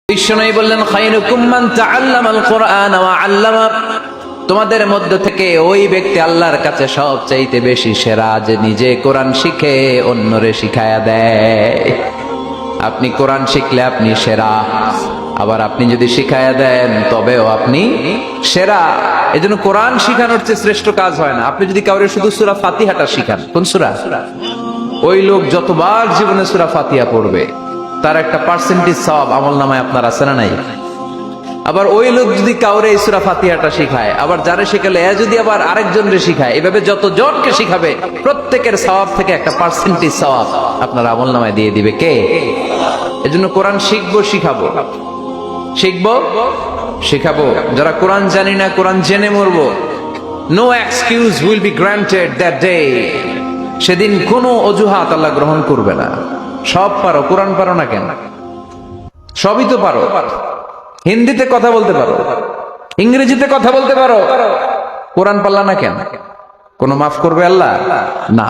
বিশ্বনবী বললেন খায়রুকুম মান তাআল্লামাল কুরআন ওয়া আল্লামা, তোমাদের মধ্য থেকে ওই ব্যক্তি আল্লাহর কাছে সবচাইতে বেশি সেরা যে নিজে কোরআন শিখে অন্যরে শিখায়া দেয়। আপনি কোরআন শিখলে আপনি সেরা, আবার আপনি যদি শিখায়া দেন তবেও আপনি সেরা। এজন্য কোরআন শিখানোর চেয়ে শ্রেষ্ঠ কাজ হয় না। আপনি যদি কাউরে শুধু সূরা ফাতিহাটা শিখান, কোন সূরা, ওই লোক যতবার জীবনে সূরা ফাতিহা পড়বে তার একটা পার্সেন্টেজ সওয়াব আমলনামায় আপনার আছে না নাই? আবার ওই লোক যদি কাউরে এই সূরা ফাতিহাটা শিখায়, আবার যারে শিখালে এ যদি আবার আরেকজনরে শিখায়, এভাবে যত জনকে শিখাবে প্রত্যেকের সওয়াব থেকে একটা পার্সেন্টেজ সওয়াব আপনার আমলনামায় দিয়ে দিবে কে? এজন্য কোরআন শিখবো, শিখাবো, শিখবো, শিখাবো। যারা কোরআন জানি না, কোরআন জেনে মরবো, no excuse will be granted that day. সেদিন কোনো অজুহাত আল্লাহ গ্রহণ করবে না। সব পারো, কোরআন পারো না কেন? সবই তো পারো। হিন্দিতে কথা বলতে পারো, ইংরেজিতে কথা বলতে পারো, কোরআন পারলা না কেন? কোনো মাফ করবে আল্লাহ? না।